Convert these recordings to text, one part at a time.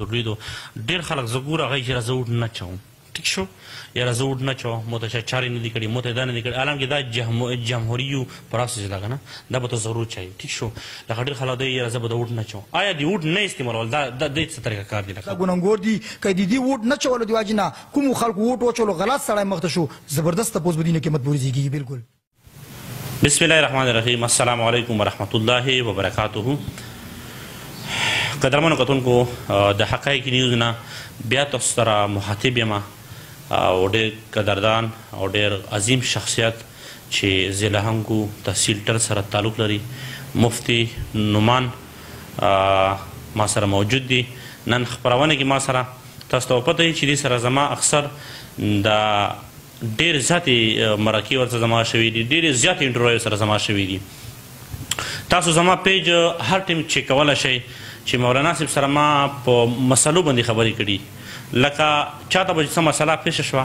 ضروري دو ډېر خلک زه ګوره هغوی چې راځه وډ نه چوم ټیک شو یا راځه وډ نه چوه مو ته چارې نه دي کړي مو ته دا نه دي کړي حالانکه دا جمهوریو پروسس لکه نه دا به ته ضرور چاهي ټیک شو لکه ډېر خلک دی راځه به د وډ نه چوم آیا د وډ نه استعمالول دا د څه طریقه کار دی لکه ګونګور دي که د دې وډ نه چولو د وجې نه کومو خلکو وډ وچولو غلط سړی مخته شو زبردست تپوس به دې نه قیمت پورې زیږي بالکل. بسم الله الرحمن الرحیم. السلام علیکم ورحمۃ اللہ وبرکاتہ. قدرمنو کتونکو د حقایق نیوز نه بیا تاسو سره مخاطب یم او ډېر قدردان او ډېر عظیم شخصیت چې ضلع تحصیل ټر سره تعلق لري مفتی نعمان ما سره موجود دي. نن خپرونه کې ما سره تاسو ته پته چې دې سره زما اکثر د ډېر زیاتې مرکې ورته زما شوي دي ډېرې زیاتې انټرویو سره زما شوي دي. تاسو زما پیج هر ټیم چیک کولی شئ چې مولانا صاحب سره ما په مسلو باندې خبرې کړي لکه چاته به څه مسله پیښه شوه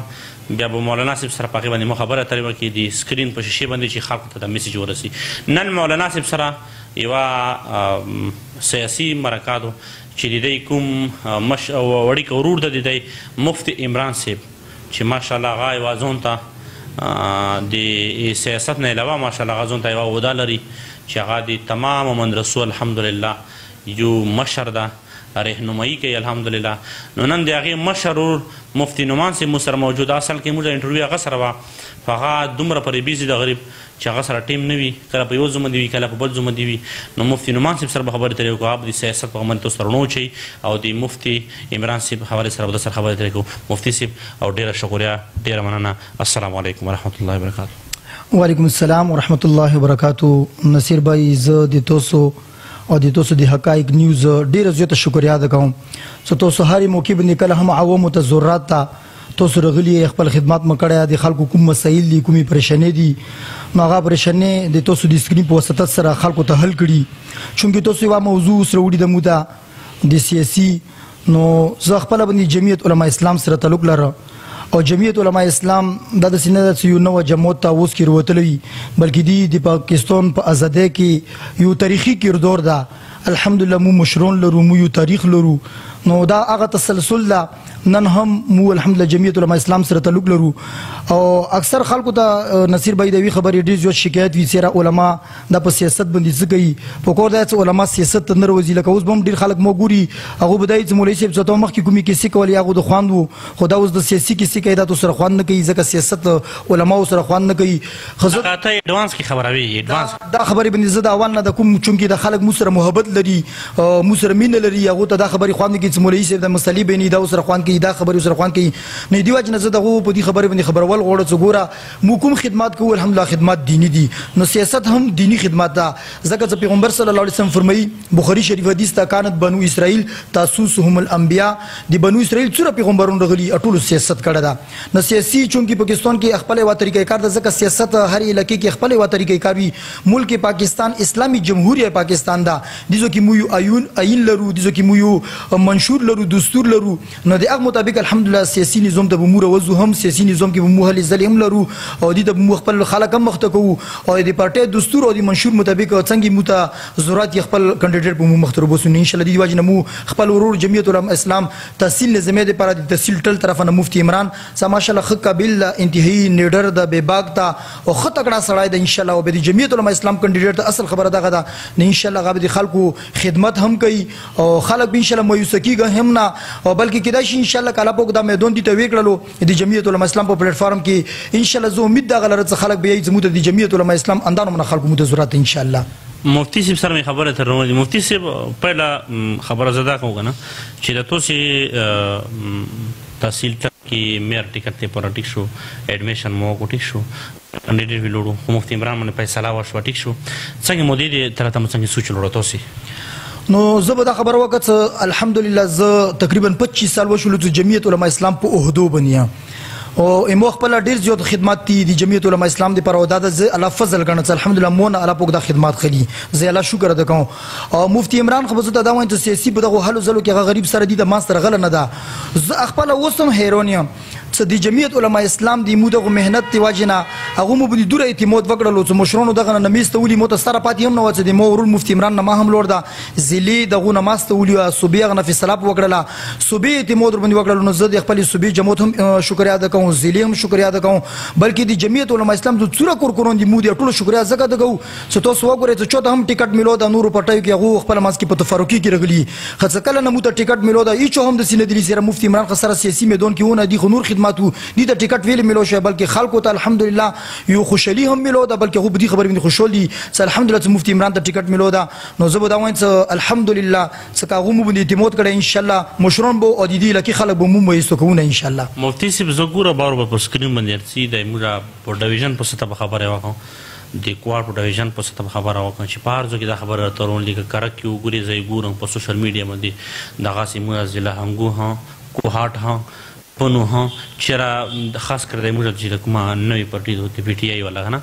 بیا به مولانا صاحب سره په هغې باندې مو خبره اترې وکړي د سکرین په شیشې باندې چې خلکو ته د میسیج ورسي. نن مولانا صاحب سره یوه سیاسي مرکه ده چې د دی کوم وړیکه ورور ده د دی مفتی عمران صاحب چې ماشاءالله هغه یوه ځون ته د سیاست نه علاوه ماشاءالله هغه ځون ته یوه عهده لري چې هغه د تمامو مدرسو الحمدلله یو مشر ده رهنمایي کوي الحمدلله. نو نن د هغې مشر ورور مفتی نعمان صاحب مو سره موجود اصل کې موږ انټرویو هغه سره وه خو هغه دومره پرې بیزي د غریب چې هغه سره ټیم نه وي کله په یو ځمه دي وي کله په بل ځمه دي وي. نو مفتی نعمان صاحب سره به خبرې اترې وکړو هغه به د سیاست په باندې تاسو سره ونه وچوي او د مفتی عمران صاحب حوالې سره به در سره خبرې اترې کوو. مفتی صاحب او ډېره شکریه ډېره مننه. السلام علیکم ورحمت الله وبرکاتو. وعلیکم السلام ورحمت الله وبرکاتو. نصیر بھائی زه د تاسو او د تاسو د حقایق نیوز ډیره زیاته شکریا ادا کوم چې تاسو هرې موقع باندې کله هم عوامو ته ضرورت ته تاسو راغلي خپل خدمات مو کړی د خلکو کوم مسایل دي کومې پریشانې دي نو هغه پریشانې د تاسو د سکرین په واسطه سره خلکو ته حل کړي چونکې تاسو یوه موضوع سره وړي د موده د سیاسي نو زه خپله باندې جمعیت علما اسلام سره تعلق لرم او جمعیت علما اسلام دا داسې نه ده چې یو نوه جماعت ته اوس کې راوتلی وي بلکې دوی د پاکستان په ازادۍ کې یو تاریخي کردار ده. الحمدلله مو مشرون لرو مو یو تاریخ لرو نو دا هغه تسلسل ده. نن هم مو الحمدلله جمعیت علما اسلام سره تعلق لرو او اکثر خلکو ته نصیر بھائی د یوې خبرې ډېر زیات شکایت وي چې علما دا په سیاست باندې څه کوي په کور دا چې علما سیاست ته نه راوځي لکه اوس به هم ډېر خلک ما ګوري هغه به دا وایي چې مولوي صاحب څه ته مخکې کومې کیسې کولې هغو د خوند وو خو دا اوس د سیاسي کیسې کوي دا تو سره خوند نه کوي ځکه سیاست علماو سره خوند نه کوي. ته ایډوانس کې خبروي ایډوانس دا خبرې باندې زه د اول نه د کوم چونکې د خلک مو سره محبت لري مو سره مینه لري هغو ته دا خبرې خوند نه کوي چې مولوي صاحب د مسلې بیني دا سره خوند کوي دا خبرې سره خوند کوي. نو دې وجې نه زه دغو په دې خبرې باندې خبرول غواړم چې ګوره مو کوم خدمات کوو الحمدلله خدمات دیني دي نو سیاست هم دیني خدمات ده ځکه چې پیغمبر صلی الله علیه وسلم فرمایي بخاري شریف حدیث ته کانت بنو اسرائیل تاسوسهم الانبیا د بنو اسرائیل څومره پیغمبرونه راغلي ټولو سیاست کړې ده. نو سیاسي چونکې پاکستان کې خپله یوه طریقه کار ده ځکه سیاست هر علاقې کې خپله یوه طریقه کار وي. ملک پاکستان اسلامي جمهوریه پاکستان ده دیزو کې مو یو آیین لرو دیزو کې مو یو منشور لرو دستور لرو نو د هغه مطابق الحمدلله سیاسي نظام ته به مو راوځو هم سیاسي نظام کې به مو هلې ځلې هم لرو او دې ته به مو خپل خلک هم مخته کوو او د پارټۍ دستور او د منشور مطابق څنګه مو ته ضرورت یې خپل کانډیډیټ به مو مخته راوباسو انشاءالله دې وجې نه مو خپل ورور جمعیت علما اسلام تحصیل نظامي دپاره د تحصیل ټل طرفه نه مفتی عمران صاحب ماشاءالله ښه قابل انتهایي نیډر ده بېباک ده او ښه تکړه سړی ده انشاءالله او به د جمعیت علما اسلام کانډیډیټ ته اصل خبره دغه ده نو انشاءالله هغه به د خلکو خدمت هم کوي او خلک به انشاءالله مایوسه کېږي هم نه او بلکې کېدای شي انشاءالله که الله پاک دا میدان دې ته ویې کړلو د جمعیت علما اسلام په پلیټفارم کې انشاءالله زه امید دغه لرم چې خلک به یایي زموږ د جمعیت علما اسلام اندانو نه خلکو مو ته ضرورت انشاءالله. مفتی صاحب سره مې خبره تر روانه دي. مفتی صاحب پهله خبره زه دا کوم که نه چې د تاسې تحصیل کې میر ټکټ دی پوره ټیک شو ایډمیشن مو وکړو ټیک شو کانډیډیټ ویې لوړو خو مفتی عمران باندې فیصله وشوه ټیک شو څنګه مو دې طرح ته مو څنګه سوچ لوړو تاسې نو زه به دا خبره وکړه چې الحمدلله زه تقریبا 25 سال وشولو چې جمعیت علما اسلام په عهدو باندې یم او امو خپله ډېر زیات خدمات دي د جمعیت علما اسلام دپاره او دا د زه الله فضل ګڼم چې الحمدلله مو نه الله پاک دا خدمات خلي زه الله شکر ادا کوم. او مفتی عمران خو به زه ته دا وایم چې سیاسي په دغو هلو ځلو کې هغه غریب سره دي د ما سره غله نه ده زه خپله اوس هم حیران یم څه د جمعیت علما اسلام دی مو دغه مهنت دی واجنه هغه مو بده دوره اعتماد وکړلو چې مشرونو دغه نمیسته ولي مو ته سره پاتې هم نه وڅ دی مو ورول مفتی عمران نه ما هم لور دا زلی دغه نماسته ولي صوبې غنه فیصله وکړه صوبې اعتماد باندې وکړلو نو زه د خپل صوبې جماعت هم شکریا ادا کوم زلی هم شکریا ادا کوم بلکې د جمعیت علما اسلام د څوره کورکورون دی مو د ټولو شکریا زکه دغه چې تاسو وګورئ چې چوته هم ټیکټ ملو د نورو پټیو کې هغه خپل ماس کې په تفرقي کې رغلی خڅ کله نه مو ته ټیکټ ملو دا هیڅ هم د سینې دلی سره مفتی عمران خسر سیاسي میدان کې ونه دي نور خدماتو دي ته ټیکټ ویل ملو شو بلکې خلکو ته الحمدلله یو خوشالي هم ملو دا بلکې هغه بدی خبر باندې خوشحال دي چې الحمدلله مفتی عمران ته ټیکټ ملو دا نو زه به دا وایم چې الحمدلله چې هغه مو باندې اعتماد کړي ان شاء الله مشرون به او دي لکه خلک به مو مې سکونه ان شاء الله مفتی صاحب زګوره بار په سکرین باندې ارسي د موږ په ډیویژن په سطح خبره وکړو د کوار په ډیویژن په سطح خبره وکړو چې پارځو کې دا خبره ترون لیک کرک کې وګوري زې ګورم په سوشل میډیا باندې دغه سیمه ضلع هنګو ها کوهاټ ها پنو ها چیرې خاص کر د موږ چې کومه نوې پارټي د پی ټی آی ولا نه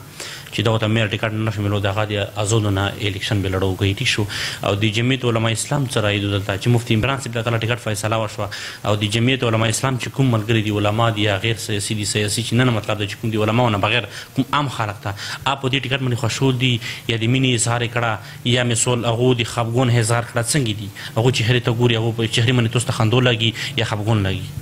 چې دغه ته مېر ټیکټ نه شملو دغه د ازادونه الیکشن به لړو کوي شو او د جمعیت علما اسلام سره ایدو دلته چې مفتی عمران صاحب دغه ټیکټ فیصله وشوه او د جمعیت علما اسلام چې کوم ملګری دي علما دي یا غیر سیاسي دي سیاسي چې نه مطلب د کوم دي علما نه بغیر کوم عام خلک ته اپ دې ټیکټ باندې خوشو دي یا د مینې اظهار کړه یا مسول هغه د خفګون اظهار کړه څنګه دي هغه چې هر ته ګوري هغه په چهره باندې توسته خندو لګي یا خفګون لګي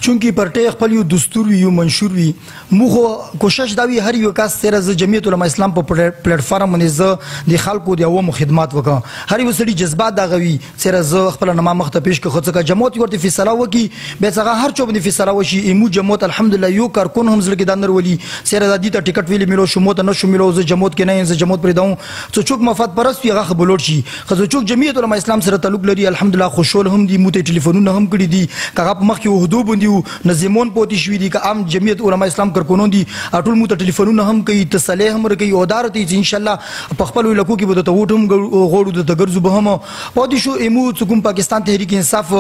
چونکی پرټه خپل یو دستور وي یو منشور وي موږ کوشش دا وی هر یو کس سره ز جمعیت علما اسلام په پلیټ فارم باندې ز د خلکو د عوامو خدمات وکړه هر یو سړي جذبات دا غوي سره ز خپل نامه مخته پیش کړه خو څنګه جماعت ورته فیصله وکي به څنګه هر چا باندې فیصله وشي ایمو جماعت الحمدلله یو کارکون هم زړه کې دانر ولي سره د دې ته ټیکټ ویلې ملو شمو ته نه شملو ز جماعت کې نه ز جماعت پر داو څو چوک مفاد پرست یغه خبرول شي خو چوک جمعیت علما اسلام سره تعلق لري الحمدلله خوشحال هم دي مو ته ټلیفونونه هم کړی دي کغه په مخ کې وحدو باندې نظمون پوتې شوې دي که عام جمعیت علما اسلام کارکونون دي ټول مو ته ټلیفونونه هم کوي تسلیه هم کوي او دار ته ان شاء الله په خپل علاقو کې به ته وټم غوړو د ګرځو به هم پاتې شو ایمو څوک پاکستان تحریک انصاف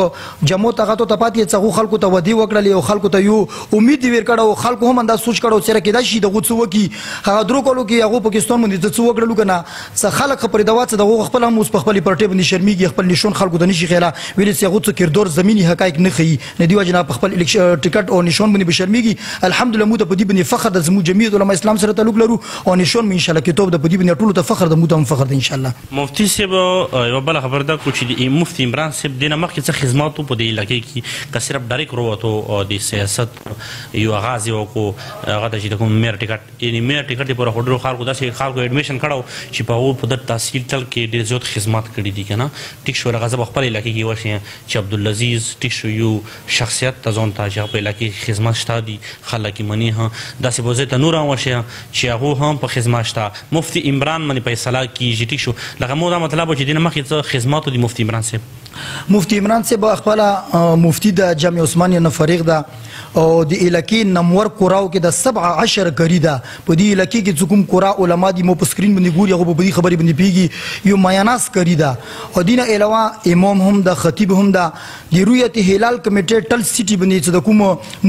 جماعت هغه ته پاتې څغو خلکو ته ودی وکړل او خلکو ته یو امید ور کړه خلکو هم انداز سوچ کړه چې راکې دا شي دغه څو کی هغه درو کولو کې هغه پاکستان باندې څه وکړلو کنه څه خلک خبرې دا واڅ دغه خپل هم اوس په خپل پرټې باندې شرمېږي خپل نشون خلکو ته نشي خیره ویل چې هغه څه کردور زميني حقایق نه خي نه دی وجنه په خپل ټیکټ او نشون باندې بشرمېږي الحمدلله مو ته په دې باندې فخر د زمو جمعیت علما اسلام سره تعلق لرو او نشون ان شاء الله کتاب د په دې باندې ټول ته فخر د مو ته فخر د ان شاء الله مفتی صاحب یو بل خبر ده کو چې مفتی عمران صاحب دینه مخکې څه خدماتو په دې علاقې کې که صرف ډایرک وروته د سیاست یو آغاز یو کو هغه د چې کوم مېر ټیکټ یعنی مېر ټیکټ پر هډرو خلکو داسې خلکو اډمیشن کړو چې په هغه په د تحصیل تل کې ډېر زیات خدمات کړي دي کنه ټیک شو غزه خپل علاقې کې وشه چې عبدالعزیز ټیک شو یو شخصیت تزون ته چې په علاقې خدمات شته دي خلک منی ها داسې بوزه ته نور وشه چې هغه هم په خدمات شته مفتی عمران باندې فیصله کیږي ټیک شو لکه مو دا مطلب چې دینه مخکې څه خدماتو دي مفتی عمران صاحب مفتی عمران صاحب خپل مفتی د جامع عثمانیه نه فارغ ده او د علاقې نمور کوراو کې د 17 کری ده په دې علاقې کې کوم کورا علما دي مو په سکرین باندې ګوري هغه په دې خبرې باندې پیږي یو مایاناس کری ده او دینه علاوه امام هم د خطیب هم ده د رؤیت هلال کمیټه ټل سیټي باندې چې د کوم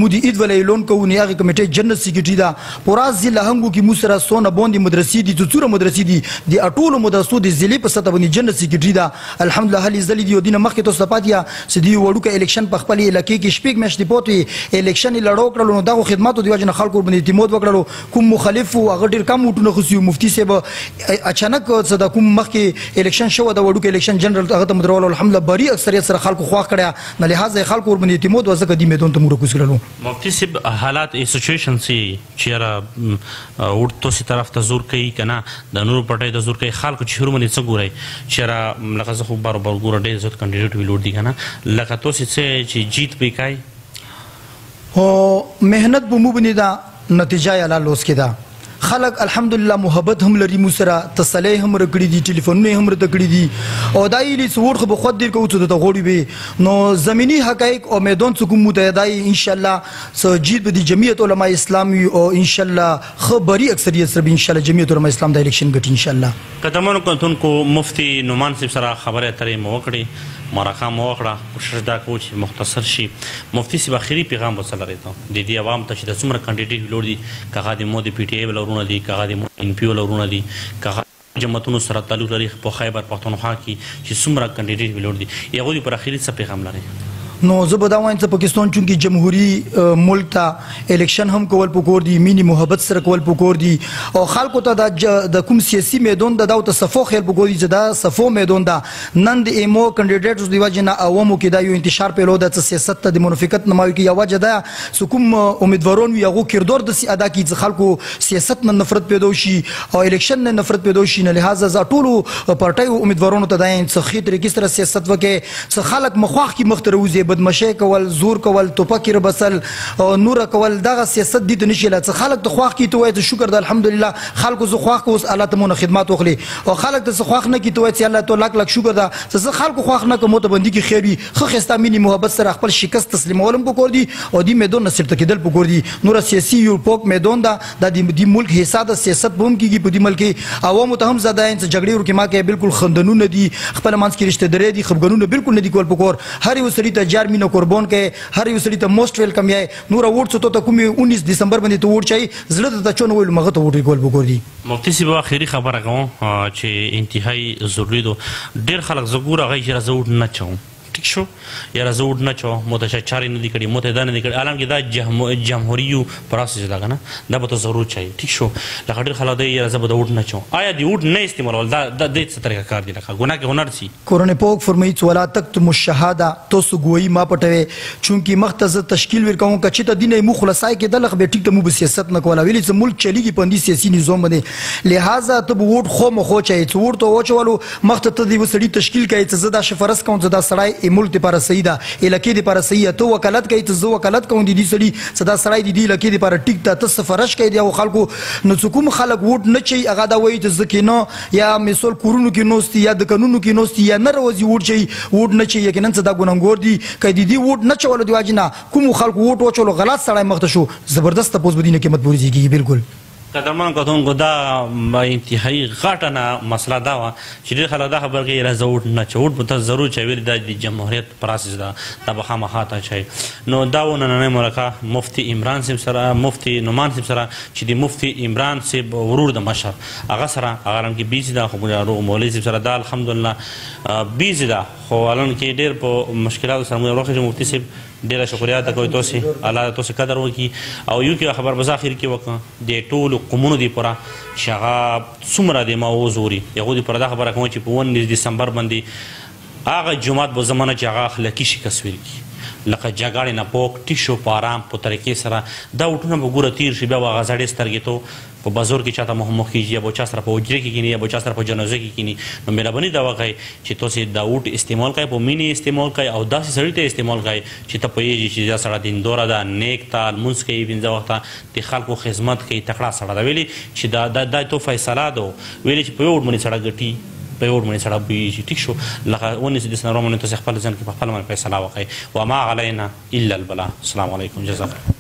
مودي عید ولې لون کوي هغه کمیټه جنت سیکریټری ده پوراز ضلع هنګو کې مو سره سونه باندې مدرسې دي څوره مدرسې دي د اټولو مدرسو د ضلع په سطح باندې جنت سیکریټری ده الحمدلله هلي زلي دي دینه مخکې تاسو پاتیا چې دی وړوکه الیکشن په خپل علاقې کې شپږ میاشتې پوتې الیکشن لړو کړلو نو دغه خدماتو دی وجنه خلکو باندې اعتماد وکړلو کوم مخالف او هغه ډیر کم وټونه خو مفتی صاحب اچانک صدا کوم مخکې الیکشن شو د وړوکه الیکشن جنرال هغه ته مدرول الحمدلله بری اکثریت سره خلکو خواخ کړه نه لہذا خلکو باندې اعتماد وزګه دی میدان ته مور کوسګلو مفتی صاحب حالات سچويشن سي چیرې ورته سي طرف ته زور کوي کنه د نور پټي د زور کوي خلکو چیرې باندې څه ګوري چیرې لکه زه خو بار بار ګور ډیر زیات کاندیډیټ ویلوډ دي کنه لکه تاسو چې جیت به کوي او مهنت به مو باندې دا نتیجه یې لا لوس کېده خلک الحمدلله محبت هم لري مو سره تسلی هم رکړي دي ټلیفونونه هم رکړي دي او دای لی څوړ خو خود دیر کوو ته غوړي به نو زمینی حقایق او میدان څوک مو ته دای ان شاء الله سجید به د جمعیت علما اسلامي او ان شاء الله خبري اکثریت سره ان شاء الله جمعیت علما اسلام د الیکشن ګټي ان شاء الله قدمونو کوتون کو مفتی نعمان صاحب سره خبره اترې مو وکړي مرکه مو وکړه کوشش دا کوو چې مختصر شي مفتی صاحب اخري پیغام وصل راته د دې عوام ته چې د څومره کاندیډیټ ویلوړ دي کغه د مو د پی ټی آی ولورونه دي کغه د ان پی ولورونه دي کغه جماعتونو سره تعلق لري په خیبر پښتونخوا کې چې څومره کاندیډیټ ویلوړ دي یغه پر اخري څه پیغام لري نو زه به دا وایم چې پاکستان چونکې جمهوري ملک ته الیکشن هم کول پکور دي مینی محبت سره کول پکور دي او خلکو ته د کوم سیاسي میدان د داو ته صفو خیر پکور دي چې دا صفو میدان دا نن د ایمو کاندیډیټس دی وجه نه عوامو کې دا یو انتشار پیلو د سیاست ته د منافقت نمایي کې یو وجه ده کوم امیدوارون وي هغه کردار د ادا کی چې خلکو سیاست نه نفرت پیدا شي او الیکشن نه نفرت پیدا شي نه لہذا ز ټولو پارټیو امیدوارونو ته دا څه خې طریقې سره سیاست وکړي څه خلک مخواخ کې مختروزي بدمشي کول زور کول توپک ربسل نور کول دغه سیاست دي ته نشي لا څه خلک ته خواخ کې ته وایي شکر د الحمدلله خلکو زه خواخ اوس الله ته مون خدمات وکړي او خلک ته خواخ نه کې ته وایي الله ته لاک لاک شکر ده زه خلکو خواخ نه کوم ته بندي کې خیری خو خسته مینی محبت سره خپل شکست تسلیمولم پکور دي او دی میدان نصر تکیدل پکور دي نور سیاسي یو پوک میدان دا د دې ملک حصہ د سیاست بوم کېږي په دې ملک عوامو ته هم زده چې جګړې ورکې ما کې بالکل خندنونه دي خپل منځ کې رشتہ درې دي خبرونه بالکل نه دي کول پکور هر یو سړي ته 4 مینه قربان کې هر یو سړي ته موست ویلکم یې نور ووټ ته کومي 19 دسمبر باندې ته ووټ چي زړه ته چون ویل مغه ته ووټ کول پکور دي مفتي صاحب اخیری خبره کوم چې انتهایی ضروري دو ډیر خلک زګور هغه چې راځو نه چوم ٹھیک شو یا زه وډ نه چو متشا چاري نه دي کړي مته دا نه دي کړي عالم کې دا جمهوریو پروسس دا کنه دا به ته ضرور چي ٹھیک شو لکه ډېر خلک دی زه به وډ نه چو آیا دی وډ نه استعمالول دا د دې طریقه کار دی لکه ګناه کې هنر سي قرآن پاک فرمایي چې ولا تکتموا الشهاده تاسو ګوي ما پټوي چونکی مختز تشکیل ورکوم کچې ته دینه مو خلاصای کې د لغ به ټیک ته مو سیاست نه کولا ویلي چې ملک چلیږي پندي سیاسي نظام باندې لہذا ته وډ خو مخو چي چې وډ ته وچولو مخته ته دی وسړي تشکیل کوي چې زدا شفرس کوم زدا سړی ملک لپاره صحیح ده الکه دی لپاره صحیح ته وکالت کوي ته زو وکالت کوم دي سړي صدا سړی دی لکه دی لپاره ټیک ته سفرش کوي دی او خلکو نو څوک خلک ووټ نه چي هغه دا وایي چې زکینو یا مثال کورونو کې نوستي یا د قانونو کې نوستي یا نه روزي ووټ چي ووټ نه چي یقینا څه دا ګونګور دي کدي دی ووټ نه چول دی واجنه کوم خلکو ووټ وچولو غلط سړی مخته شو زبردست پوز بدینه کې مت بوريږي بالکل قدرمن کتونکو دا انتهایی غټه نه مسله دا وه چې ډېر خلک دا خبر کوي راځه ووټ نه چې ووټ به ته ضرور چوي دا د جمهوریت پروسس ده دا به خامخا ته چوي نو دا و نننۍ مرکه مفتي عمران صاحب سره مفتي نعمان صاحب سره چې د مفتي عمران صاحب ورور د مشر هغه سره هغه رنګ کې بیزي ده خو مولوي صاحب سره دا الحمدلله بیزي ده خو الان کې ډېر په مشکلاتو سره موږ وروخه مفتي صاحب ډیره شکریا ته کوي تاسو الله تاسو قدر وکړي او یو کې خبر بز اخر کې وکړه د ټولو قومونو دی پورا شغا څومره د موضوعي یو دی پر دا خبره کوم چې په 19 دسمبر باندې هغه جمعات په زمانه چې هغه اخلاقی شکست ورکی لکه جګړې نه پوک ټیشو پارام په طریقې سره دا وټونه به ګوره تیر شي بیا هغه زړې سترګې ته په بازار کې چاته مخ کېږي یا به چا سره په حجرې کې کینی یا به چا سره په جنازه کې کینی نو مهرباني دا وکړئ چې تاسو دا وټ استعمال کړئ په مینی استعمال کړئ او داسې سړي ته استعمال کړئ چې ته پوهېږي چې دا سړی دیندوره ده نیک ده لمونځ کوي پنځه وخته د خلکو خدمت کوي تکړه سړی ده ویلي چې دا تو فیصله ده ویلي چې په یو وټ باندې سړی ګټي په یو وټ باندې سړی پوهېږي ټیک شو لکه 19 دسمبر باندې تاسو خپل ځان کې په خپل باندې فیصله وکړئ وما علینا الا البلاغ السلام علیکم جزاک